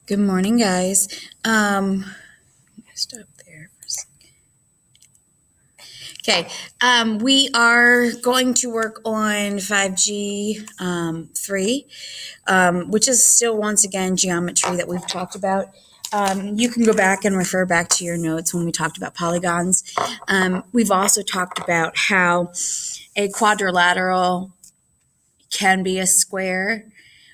Good morning, guys. Stop there for a second. Okay, we are going to work on 5G 3, which is still, once again, geometry that we've talked about. You can go back and refer back to your notes when we talked about polygons. We've also talked about how a quadrilateral can be a square,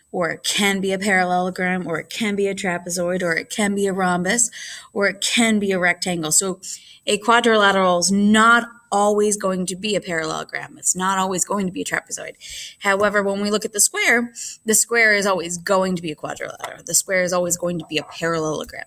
or it can be a parallelogram, or it can be a trapezoid, or it can be a rhombus, or it can be a rectangle. So a quadrilateral is not always going to be a parallelogram. It's not always going to be a trapezoid. However, when we look at the square is always going to be a quadrilateral. The square is always going to be a parallelogram.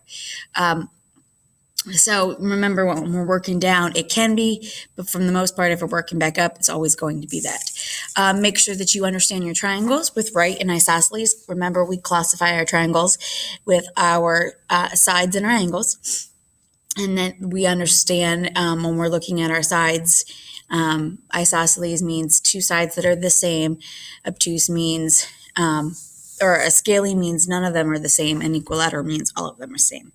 So remember, when we're working down, it can be, but from the most part, if we're working back up, it's always going to be that. Make sure that you understand your triangles with right and isosceles. Remember, we classify our triangles with our sides and our angles. And then we understand when we're looking at our sides, isosceles means two sides that are the same. Obtuse means, or a scaly means none of them are the same, and equilateral means all of them are the same.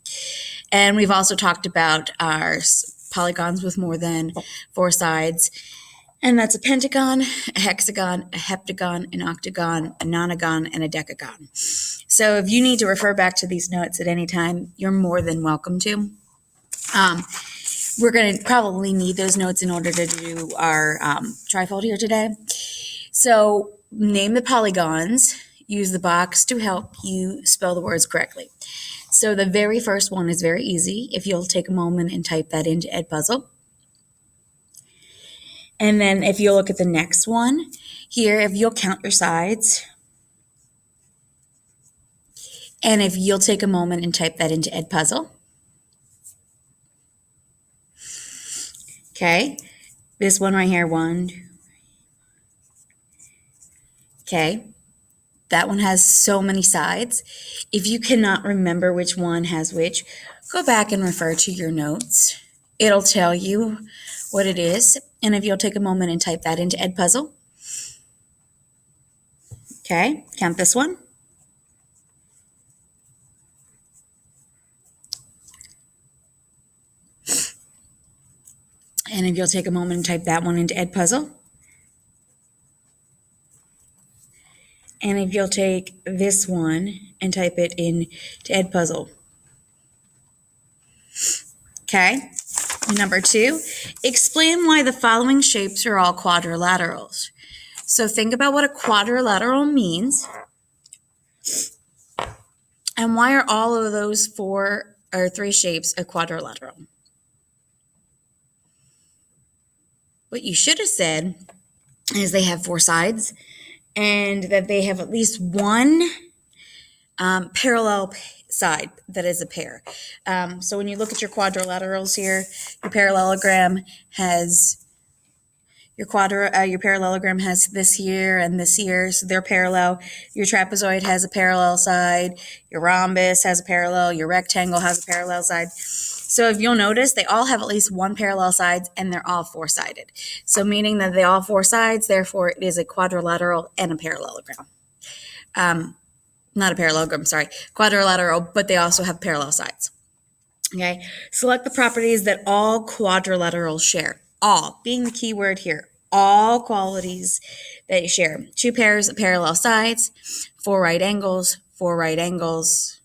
And we've also talked about our polygons with more than 4 sides. And that's a pentagon, a hexagon, a heptagon, an octagon, a nonagon, and a decagon. So if you need to refer back to these notes at any time, you're more than welcome to. We're going to probably need those notes in order to do our trifold here today. So name the polygons. Use the box to help you spell the words correctly. So the very first one is very easy. If you'll take a moment and type that into Edpuzzle. And then if you'll look at the next one here, if you'll count your sides. And if you'll take a moment and type that into Edpuzzle. Okay, this one right here, 1, 2. Okay, that one has so many sides. If you cannot remember which one has which, go back and refer to your notes. It'll tell you what it is. And if you'll take a moment and type that into Edpuzzle. Okay, count this one. And if you'll take a moment and type that one into Edpuzzle. And if you'll take this one and type it into Edpuzzle. Okay, number 2, explain why the following shapes are all quadrilaterals. So think about what a quadrilateral means. And why are all of those 4 or 3 shapes a quadrilateral? What you should have said is they have 4 sides and that they have at least one parallel side that is a pair. So when you look at your quadrilaterals here, your parallelogram has your parallelogram has this here and this here, so they're parallel. Your trapezoid has a parallel side. Your rhombus has a parallel. Your rectangle has a parallel side. So if you'll notice, they all have at least one parallel side, and they're all 4-sided. So meaning that they all 4 sides, therefore it is a quadrilateral and a parallelogram. Not a parallelogram, sorry, quadrilateral, but they also have parallel sides. Okay, select the properties that all quadrilaterals share. All being the key word here. All qualities they share. 2 pairs of parallel sides, 4 right angles, 4 right angles.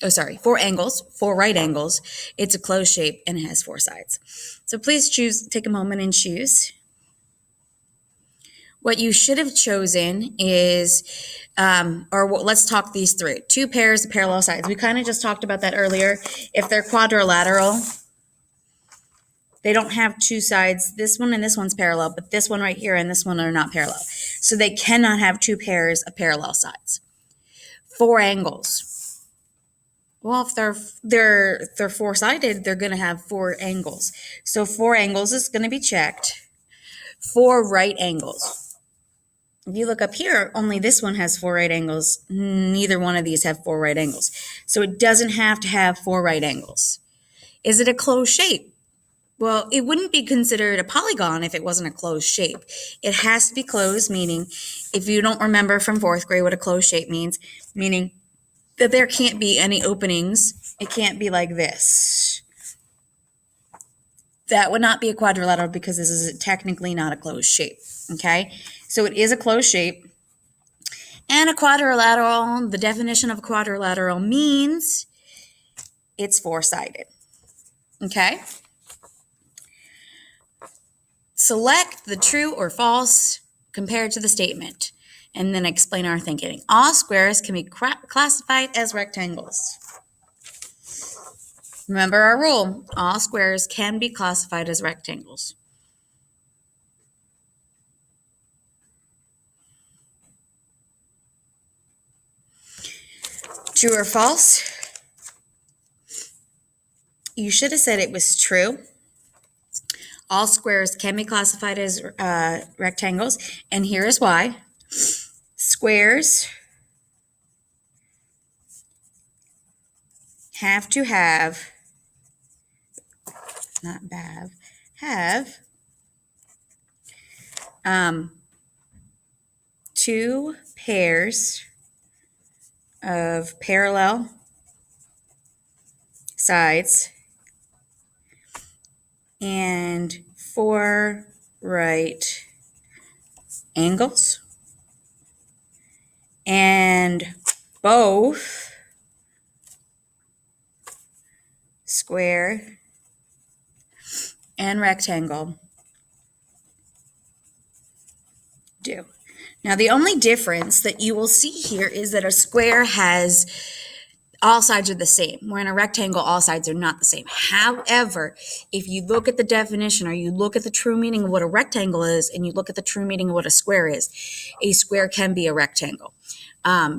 4 angles, 4 right angles. It's a closed shape and it has 4 sides. So please take a moment and choose. What you should have chosen is, let's talk these 3. 2 pairs of parallel sides. We kind of just talked about that earlier. If they're quadrilateral, they don't have 2 sides. This one and this one's parallel, but this one right here and this one are not parallel. So they cannot have 2 pairs of parallel sides. 4 angles. Well, if they're 4-sided, they're going to have 4 angles. So 4 angles is going to be checked. 4 right angles. If you look up here, only this one has 4 right angles. Neither one of these have 4 right angles. So it doesn't have to have 4 right angles. Is it a closed shape? Well, it wouldn't be considered a polygon if it wasn't a closed shape. It has to be closed, meaning if you don't remember from 4th grade what a closed shape means, meaning that there can't be any openings. It can't be like this. That would not be a quadrilateral because this is technically not a closed shape, okay? So it is a closed shape. And a quadrilateral, the definition of a quadrilateral means it's four-sided, okay? Select the true or false compared to the statement, and then explain our thinking. All squares can be classified as rectangles. Remember our rule, all squares can be classified as rectangles. True or false? You should have said it was true. All squares can be classified as rectangles, and here is why. Squares have to have, not have two pairs of parallel sides and four right angles, and both square and rectangle do. Now, the only difference that you will see here is that a square has all sides are the same, where in a rectangle, all sides are not the same. However, if you look at the definition or you look at the true meaning of what a rectangle is and you look at the true meaning of what a square is, a square can be a rectangle.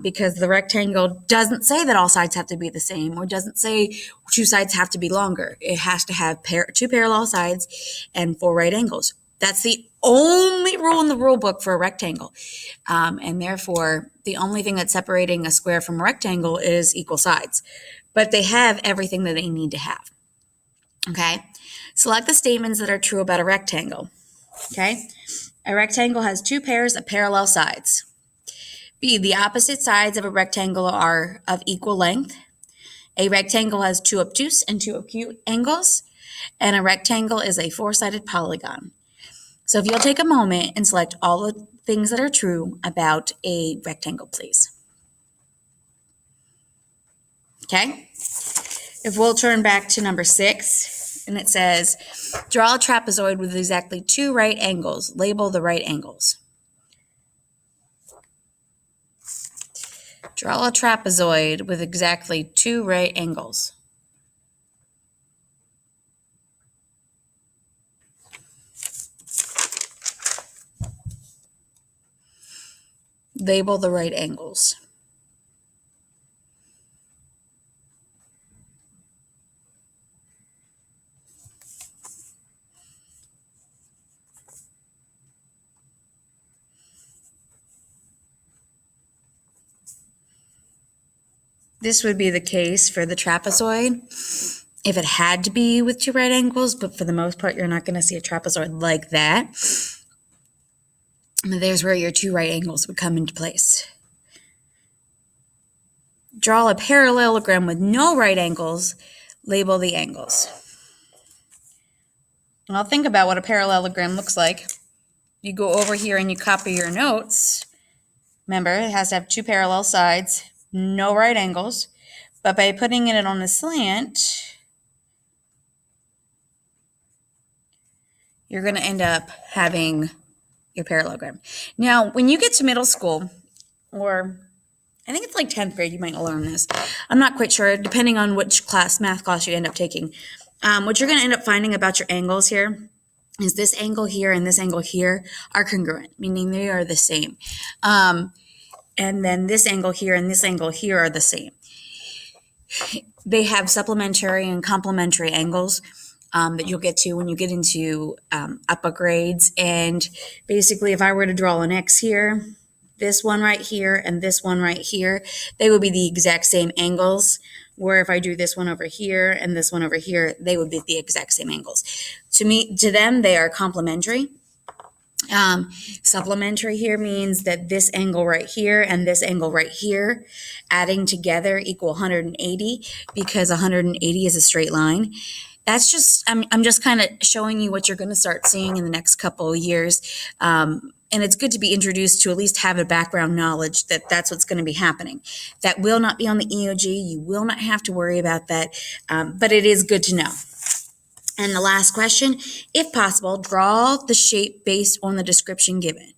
Because the rectangle doesn't say that all sides have to be the same, or doesn't say two sides have to be longer. It has to have two parallel sides and four right angles. That's the only rule in the rule book for a rectangle. And therefore, the only thing that's separating a square from a rectangle is equal sides. But they have everything that they need to have. Okay? Select the statements that are true about a rectangle. Okay? A rectangle has two pairs of parallel sides. B, the opposite sides of a rectangle are of equal length. A rectangle has two obtuse and two acute angles. And a rectangle is a four-sided polygon. So if you'll take a moment and select all the things that are true about a rectangle, please. Okay? If we'll turn back to number 6, and it says, draw a trapezoid with exactly two right angles. Label the right angles. Draw a trapezoid with exactly two right angles. Label the right angles. This would be the case for the trapezoid if it had to be with two right angles, but for the most part, you're not going to see a trapezoid like that. And there's where your two right angles would come into place. Draw a parallelogram with no right angles. Label the angles. Well, think about what a parallelogram looks like. You go over here and you copy your notes. Remember, it has to have two parallel sides, no right angles. But by putting it on a slant, you're going to end up having your parallelogram. Now, when you get to middle school, or I think it's like 10th grade, you might learn this. I'm not quite sure, depending on which math class you end up taking. What you're going to end up finding about your angles here is this angle here and this angle here are congruent, meaning they are the same. And then this angle here and this angle here are the same. They have supplementary and complementary angles that you'll get to when you get into upper grades. And basically, if I were to draw an X here, this one right here, and this one right here, they would be the exact same angles. Where if I do this one over here and this one over here, they would be the exact same angles. To them, they are complementary. Supplementary here means that this angle right here and this angle right here adding together equal 180 because 180 is a straight line. That's just, I'm just kind of showing you what you're going to start seeing in the next couple of years. And it's good to be introduced to at least have a background knowledge that that's what's going to be happening. That will not be on the EOG. You will not have to worry about that, but it is good to know. And the last question, if possible, draw the shape based on the description given.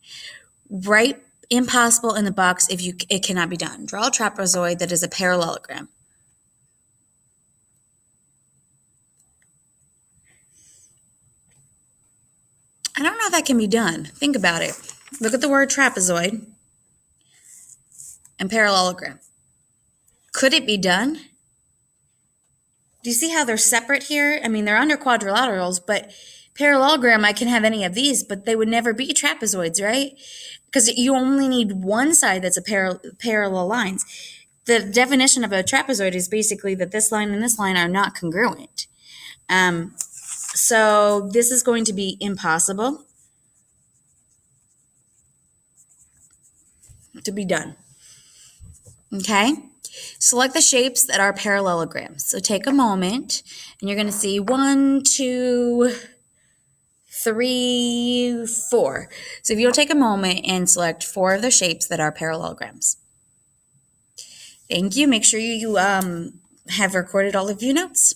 Write impossible in the box if it cannot be done. Draw a trapezoid that is a parallelogram. I don't know if that can be done. Think about it. Look at the word trapezoid and parallelogram. Could it be done? Do you see how they're separate here? I mean, they're under quadrilaterals, but parallelogram, I can have any of these, but they would never be trapezoids, right? Because you only need one side that's a parallel lines. The definition of a trapezoid is basically that this line and this line are not congruent. So this is going to be impossible to be done. Okay? Select the shapes that are parallelograms. So take a moment and you're going to see 1, 2, 3, 4. So if you'll take a moment and select 4 of the shapes that are parallelograms. Thank you. Make sure you have recorded all of your notes.